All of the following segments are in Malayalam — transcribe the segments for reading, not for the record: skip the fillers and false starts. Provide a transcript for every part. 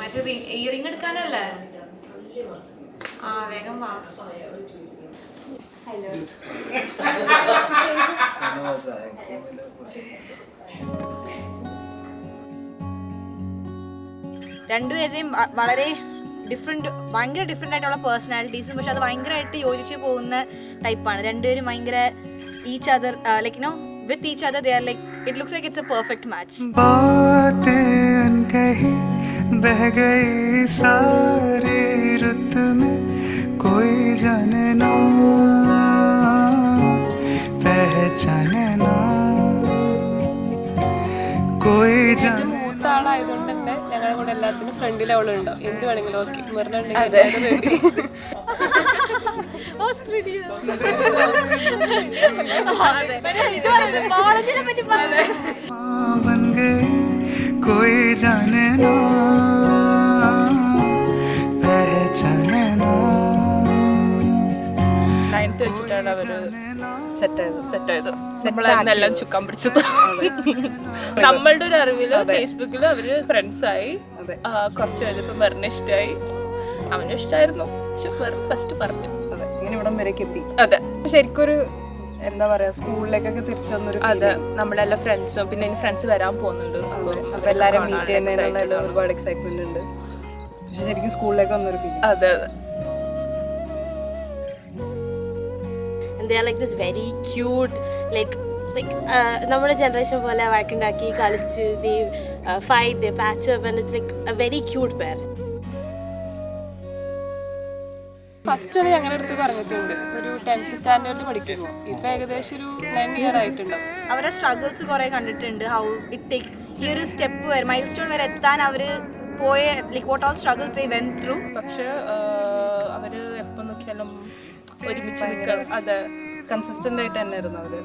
മറ്റേ ഇയറിംഗ് എടുക്കാനല്ലേ? ആ വേഗം വാ. ഹലോ. രണ്ടുപേരുടെയും വളരെ ഭയങ്കര ഡിഫറെൻ്റ് ആയിട്ടുള്ള പേഴ്സണാലിറ്റീസും, പക്ഷെ അത് ഭയങ്കരമായിട്ട് യോജിച്ച് പോകുന്ന ടൈപ്പാണ്. രണ്ടുപേരും ഭയങ്കര each other like no with each other they are like it looks like it's a perfect match. बातें कही बह गई सारी रुत में कोई जाने ना पहचाने ना कोई जाने മൂത്താളായതുകൊണ്ട് തന്നെ ഞങ്ങളുടെ കൂടെ എല്ലാത്തിനും ഫ്രണ്ടിൽ അവളുണ്ടോ എന്ത് വേണമെങ്കിലും ഓക്കെ बन गई कोई जाने ना पहचाने ना. 9th വെച്ചിട്ടാണ് അവര് സെറ്റായത്. നമ്മളെല്ലാം ചുക്കാൻ പിടിച്ചത്. നമ്മളുടെ ഒരു അറിവില് ഫേസ്ബുക്കിൽ അവര് ഫ്രണ്ട്സായി. കുറച്ച് കഴിഞ്ഞപ്പോ മെറിനെ ഇഷ്ടമായി, അവനും ഇഷ്ടമായിരുന്നു. പക്ഷെ ഫസ്റ്റ് പറഞ്ഞു ഇങ്ങനെ ഇവിടം വരേക്ക് എത്തി. അതെ, ശരിക്കൊരു എന്താ പറയാ സ്കൂളിലേക്കൊക്കെ തിരിച്ചു വന്നൊരു. അതെ, നമ്മുടെ എല്ലാ ഫ്രണ്ട്സും പിന്നെ ഇനി ഫ്രണ്ട്സ് വരാൻ പോകുന്നുണ്ട്. അപ്പൊ എല്ലാരും മീറ്റ് ചെയ്യുന്നതിനുള്ള ഒരുപാട് എക്സൈറ്റ്മെന്റ് ഉണ്ട്. പക്ഷെ ശരിക്കും സ്കൂളിലേക്ക് വന്നൊരു ഫീൽ. അതെ അതെ. They are like this very cute, like നമ്മുടെ ജനറേഷൻ പോലെ വഴക്കുണ്ടാക്കി കളിച്ച് they fight, they patch up and it's like a very cute pair. First ഞങ്ങളുടെ അടുത്ത് പറഞ്ഞിട്ടുണ്ട് ഒരു 10th സ്റ്റാൻഡേർഡിൽ പഠിക്കുമ്പോൾ. ഇപ്പൊ ഏകദേശം ഒരു 9 ഇയർ ആയിട്ടുണ്ടാവും. അവരുടെ സ്ട്രഗിൾസ് കുറെ കണ്ടിട്ടുണ്ട്. ഹൗ ഇറ്റ് ടേക്ക് ഈ ഒരു സ്റ്റെപ്പ് വരെ മൈൽ സ്റ്റോൺ വരെ എത്താൻ അവര് പോയ like what all struggles they went through. പക്ഷെ അവര് എപ്പോൾ നോക്കിയാലും ഒരുമിച്ച് നിൽക്കണം. അതെ, കൺസിസ്റ്റന്റ് ആയിട്ട് തന്നെ ആയിരുന്നു അവര്.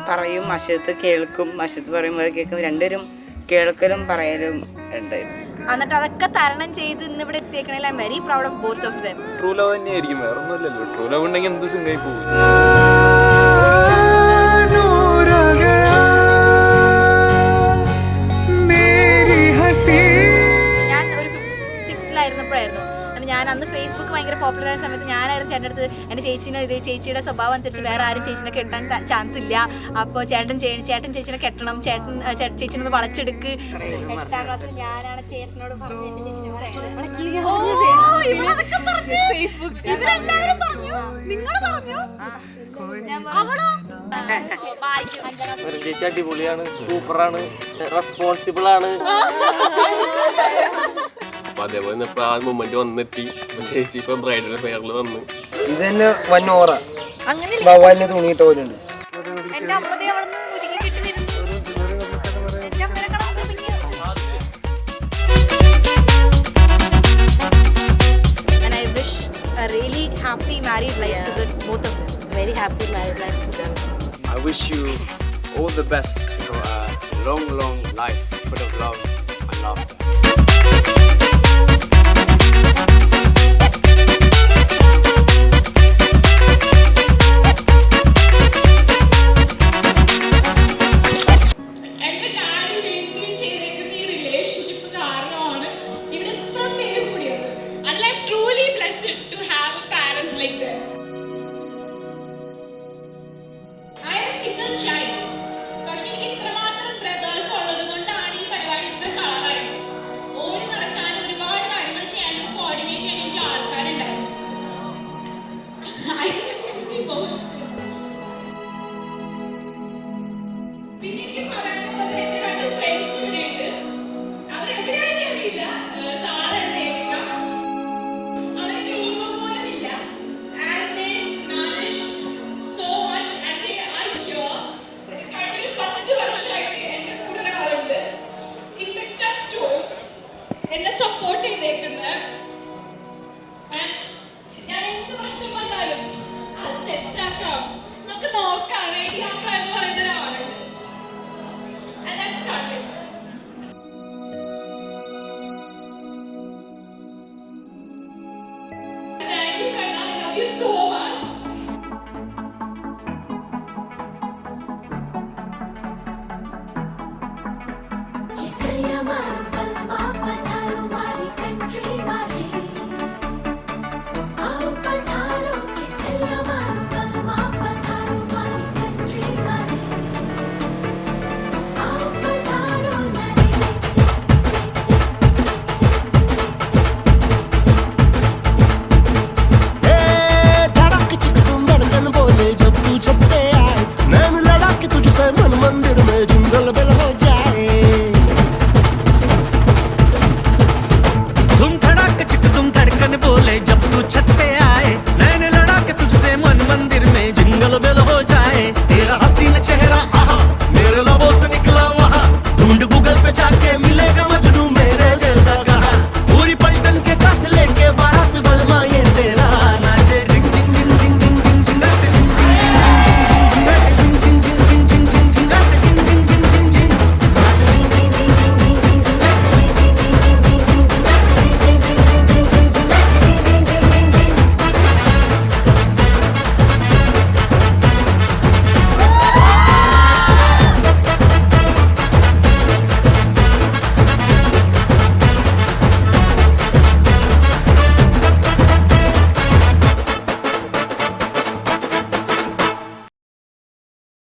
പറയും മഷത്ത് കേൾക്കും, മഷത്ത് പറയുമ്പോൾ കേൾക്കും. രണ്ടുപേരും കേൾക്കലും പറയലും ഉണ്ടായിരുന്നു. എന്നിട്ട് അതൊക്കെ തരണം ചെയ്ത് ഇന്ന് ഇവിടെ എത്തിയേക്കണേൽ I am very proud of both of them. True love തന്നെയായിരിക്കും, വേറെ ഒന്നുമില്ലല്ലോ. ട്രൂ ലവ് ഉണ്ടെങ്കിൽ എന്ത് സിംഗായി പോകും. ഞാൻ ഒരു 6th-ലായിരുന്നപ്പോഴായിരുന്നു. ഞാൻ അന്ന് ഫേസ്ബുക്ക് ഭയങ്കര പോപ്പുലർ ആയ സമയത്ത് ഞാനായിരുന്നു ചേട്ടൻ്റെ അടുത്ത് എൻ്റെ ചേച്ചീനെ ഇത് ചേച്ചിയുടെ സ്വഭാവം അനുസരിച്ച് വേറെ ആരും ചേച്ചിനെ കെട്ടാൻ ചാൻസ് ഇല്ല, അപ്പോൾ ചേട്ടൻ ചേച്ചിനെ കെട്ടണം, ചേച്ചിനെ ഒന്ന് വളച്ചെടുക്ക്. 8ാം ക്ലാസ്സിൽ ഞാനാണ് ചേട്ടനോട് ചേച്ചി അടിപൊളിയാണ്, സൂപ്പറാണ്, റെസ്പോൺസിബിൾ ആണ്. അപ്പൊ അതേപോലെ ഇപ്പൊ ആ മൊമെന്റ് വന്നെത്തി. ചേച്ചി ഇപ്പൊ ബ്രൈഡൽ ഫെയറിൽ വന്നു. ഇത് തന്നെ വന്നോറ വവ്വാലിനെ തുണിയിട്ട പോലെ ഉണ്ട്. എൻ്റെ അമ്മതേ അവിടെ നിന്ന് ഒരുങ്ങി കിട്ടി വരുന്നു. എൻ്റെ അമ്മേനെ കാണാൻ and I wish a really happy married life to the both of them. Very happy married life to them. I wish you all the best for a long life full of love and laughter. എന്നെ സപ്പോർട്ട് ചെയ്തേക്കുന്നത് ഞാൻ എന്ത് പ്രശ്നം വന്നാലും അത് സെറ്റാക്കാം, നമുക്ക് നോക്കാം, റെഡിയാക്കാം എന്ന് പറയുന്ന ഒരാളുണ്ട്. And that's started. Thank you, Karna. I love you so much.